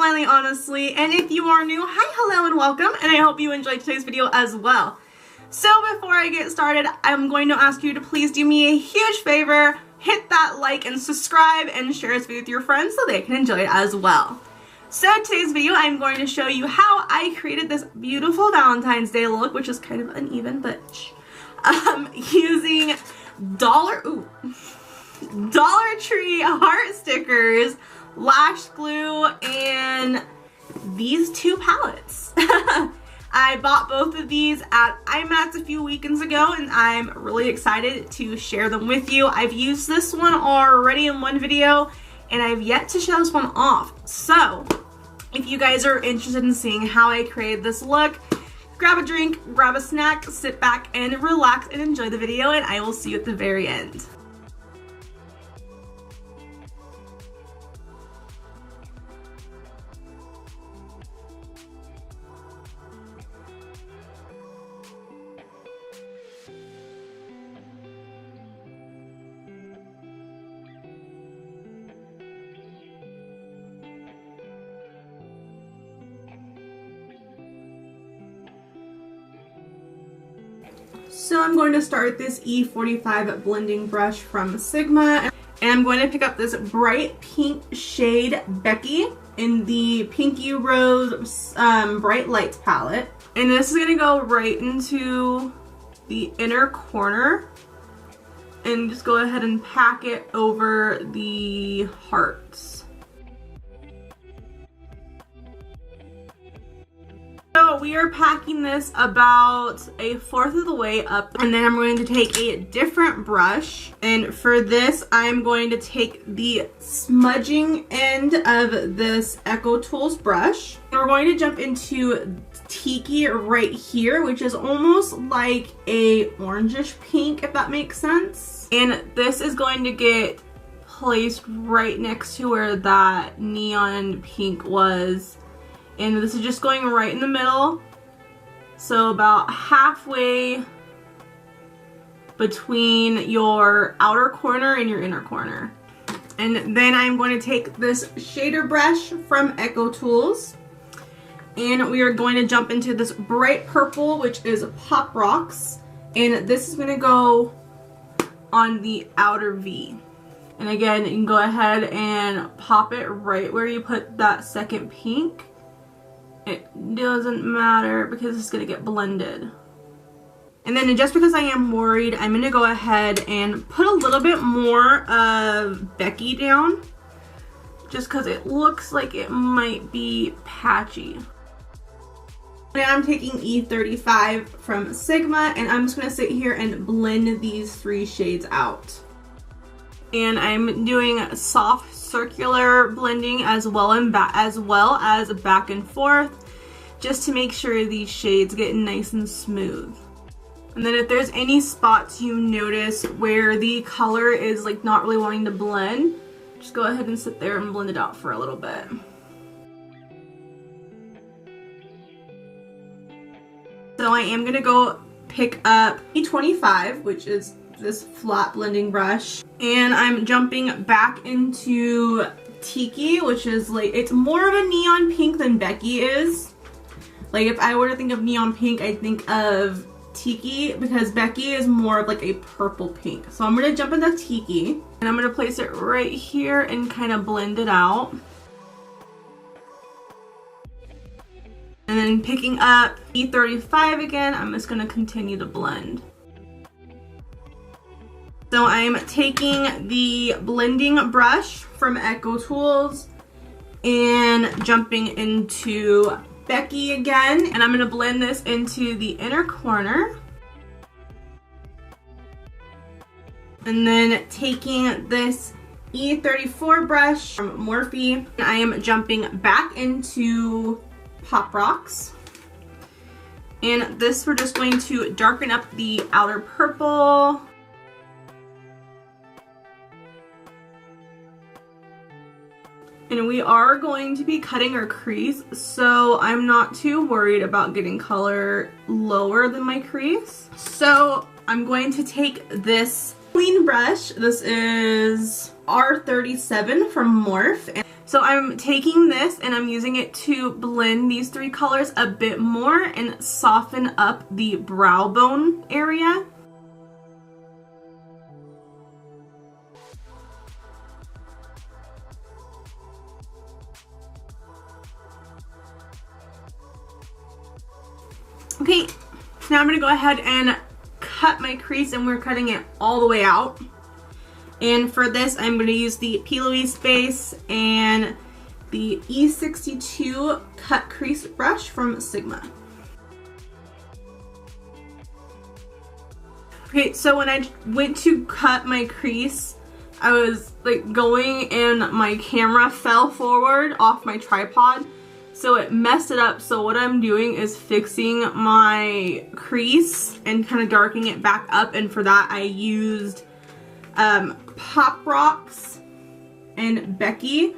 Smiling Honestly, and if you are new, hi, hello, and welcome, and I hope you enjoyed today's video as well. So before I get started, I'm going to ask you to please do me a huge favor, hit that like and subscribe and share this video with your friends so they can enjoy it as well. So today's video, I'm going to show you how I created this beautiful Valentine's Day look, which is kind of uneven, but using Dollar Tree heart stickers, lash glue, and these two palettes. I bought both of these at IMATS a few weekends ago, and I'm really excited to share them with you. I've used this one already in one video, and I've yet to show this one off. So if you guys are interested in seeing how I created this look, grab a drink, grab a snack, sit back and relax and enjoy the video, and I will see you at the very end. So I'm going to start this E45 blending brush from Sigma, and I'm going to pick up this bright pink shade Becky in the Pinky Rose Bright Lights palette. And this is going to go right into the inner corner and just go ahead and pack it over the hearts. So we are packing this about a fourth of the way up, and then I'm going to take a different brush, and for this I'm going to take the smudging end of this Echo Tools brush, and we're going to jump into Tiki right here, which is almost like a orangish pink, if that makes sense. And this is going to get placed right next to where that neon pink was. And this is just going right in the middle, so about halfway between your outer corner and your inner corner. And then I'm going to take this shader brush from Echo Tools, and we are going to jump into this bright purple, which is Pop Rocks, and this is going to go on the outer V. And again, you can go ahead and pop it right where you put that second pink. It doesn't matter because it's going to get blended. And then just because I am worried, I'm going to go ahead and put a little bit more of Becky down, just because it looks like it might be patchy. Now I'm taking E35 from Sigma, and I'm just going to sit here and blend these three shades out. And I'm doing soft circular blending as well as back and forth, just to make sure these shades get nice and smooth. And then if there's any spots you notice where the color is like not really wanting to blend, just go ahead and sit there and blend it out for a little bit. So I am gonna go pick up E25, which is this flat blending brush, and I'm jumping back into Tiki, which is like, it's more of a neon pink than Becky is. Like if I were to think of neon pink, I'd think of Tiki, because Becky is more of like a purple pink. So I'm gonna jump into Tiki, and I'm gonna place it right here and kind of blend it out. And then picking up E35 again, I'm just gonna continue to blend. So I'm taking the blending brush from Echo Tools and jumping into Becky again, and I'm going to blend this into the inner corner. And then taking this E34 brush from Morphe, I am jumping back into Pop Rocks. And this, we're just going to darken up the outer purple. And we are going to be cutting our crease, so I'm not too worried about getting color lower than my crease. So I'm going to take this clean brush. This is R37 from Morphe. So I'm taking this and I'm using it to blend these three colors a bit more and soften up the brow bone area. Okay, now I'm going to go ahead and cut my crease, and we're cutting it all the way out. And for this, I'm going to use the P. Louise base and the E62 cut crease brush from Sigma. Okay, so when I went to cut my crease, I was like going and my camera fell forward off my tripod. So it messed it up. So what I'm doing is fixing my crease and kind of darkening it back up. And for that, I used Pop Rocks and Becky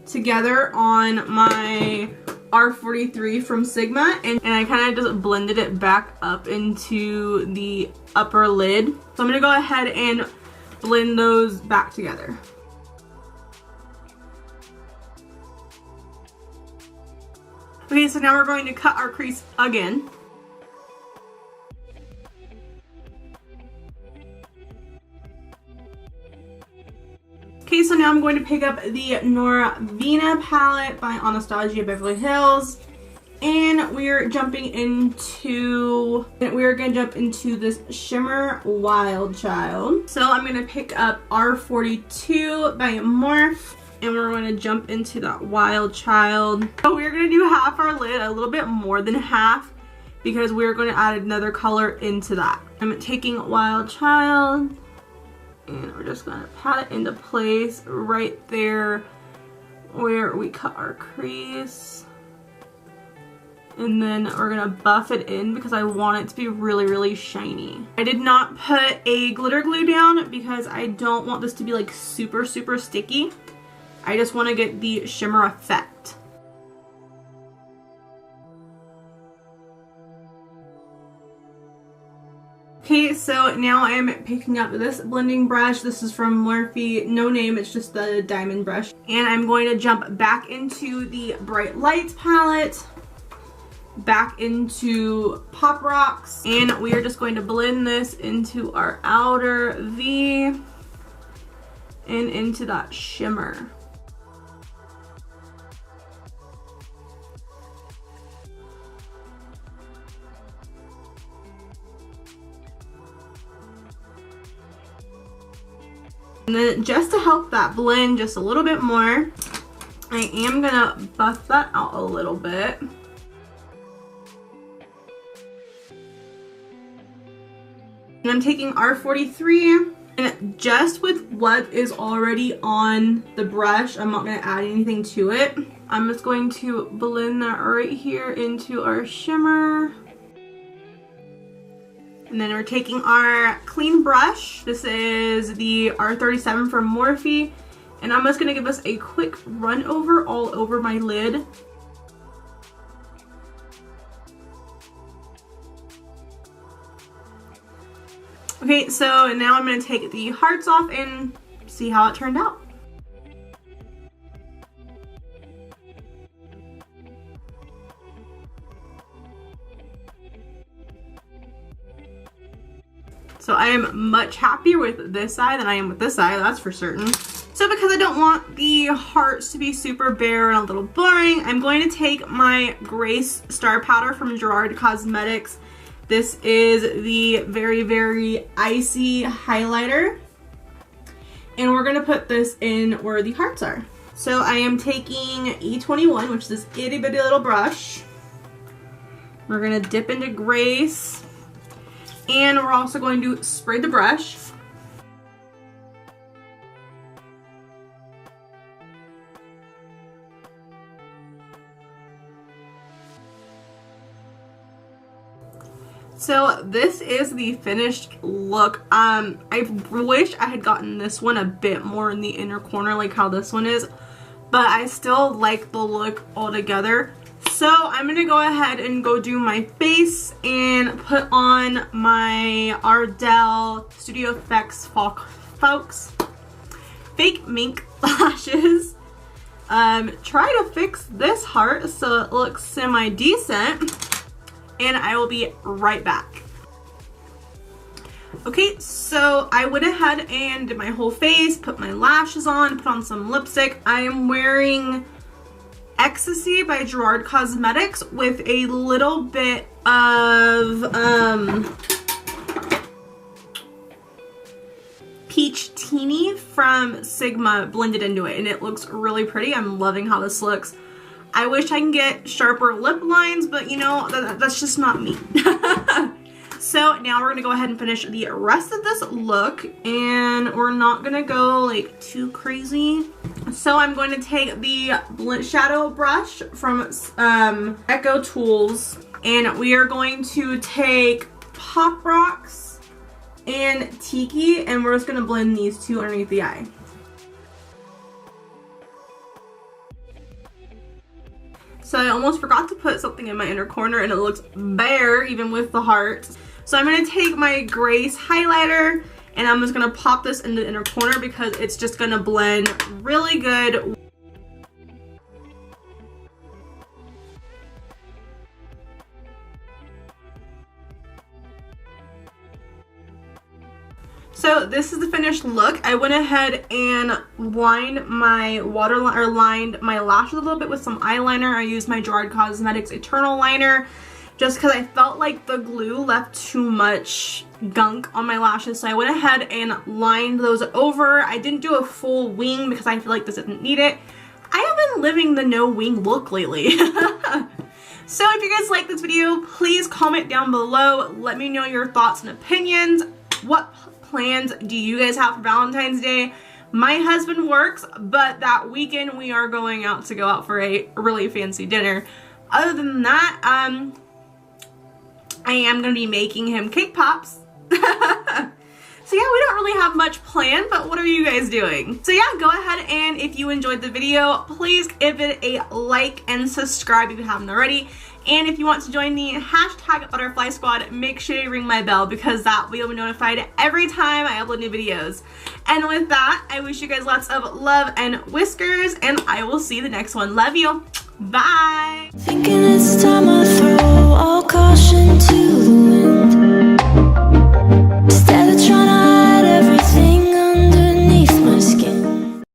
together on my R43 from Sigma, and I kind of just blended it back up into the upper lid. So I'm going to go ahead and blend those back together. Okay, so now we're going to cut our crease again. Okay, so now I'm going to pick up the Nora Vina palette by Anastasia Beverly Hills, and we're going to jump into this shimmer Wild Child. So I'm going to pick up R42 by Morphe, and we're going to jump into that Wild Child. So we're going to do half our lid, a little bit more than half, because we're going to add another color into that. I'm taking Wild Child, and we're just going to pat it into place right there where we cut our crease. And then we're going to buff it in because I want it to be really, really shiny. I did not put a glitter glue down because I don't want this to be like super, super sticky. I just want to get the shimmer effect. Okay, so now I am picking up this blending brush. This is from Morphe, no name, it's just the diamond brush. And I'm going to jump back into the Bright Lights palette, back into Pop Rocks, and we are just going to blend this into our outer V and into that shimmer. And then just to help that blend just a little bit more, I am gonna buff that out a little bit. And I'm taking R43, and just with what is already on the brush, I'm not gonna add anything to it. I'm just going to blend that right here into our shimmer. And then we're taking our clean brush. This is the R37 from Morphe. And I'm just gonna give us a quick run over all over my lid. Okay, so now I'm gonna take the hearts off and see how it turned out. So I am much happier with this side than I am with this side, that's for certain. So because I don't want the hearts to be super bare and a little boring, I'm going to take my Grace Star Powder from Gerard Cosmetics. This is the very, very icy highlighter. And we're gonna put this in where the hearts are. So I am taking E21, which is this itty bitty little brush. We're gonna dip into Grace. And we're also going to spray the brush. So this is the finished look. I wish I had gotten this one a bit more in the inner corner like how this one is, but I still like the look altogether. So I'm gonna go ahead and go do my face and put on my Ardell Studio Effects folks fake mink lashes. Try to fix this heart so it looks semi-decent, and I will be right back. Okay, so I went ahead and did my whole face, put my lashes on, put on some lipstick. I am wearing Ecstasy by Gerard Cosmetics with a little bit of Peach Teeny from Sigma blended into it, and it looks really pretty. I'm loving how this looks. I wish I can get sharper lip lines, but you know, that's just not me. So now we're gonna go ahead and finish the rest of this look, and we're not gonna go like too crazy. So I'm going to take the shadow brush from Echo Tools, and we are going to take Pop Rocks and Tiki, and we're just gonna blend these two underneath the eye. So I almost forgot to put something in my inner corner, and it looks bare even with the heart. So I'm going to take my Grace highlighter, and I'm just going to pop this in the inner corner because it's just going to blend really good. So this is the finished look. I went ahead and lined my lined my lashes a little bit with some eyeliner. I used my Gerard Cosmetics Eternal liner just because I felt like the glue left too much gunk on my lashes. So I went ahead and lined those over. I didn't do a full wing because I feel like this didn't need it. I have been living the no wing look lately. So if you guys like this video, please comment down below. Let me know your thoughts and opinions. What plans do you guys have for Valentine's Day? My husband works, but that weekend we are going out to go out for a really fancy dinner. Other than that, I am going to be making him cake pops. So yeah, we don't really have much planned, but what are you guys doing? So yeah, go ahead and if you enjoyed the video, please give it a like and subscribe if you haven't already. And if you want to join the hashtag Butterfly Squad, make sure you ring my bell because that way you'll be notified every time I upload new videos. And with that, I wish you guys lots of love and whiskers, and I will see you the next one. Love you. Bye. Thinking it's time I throw all caution to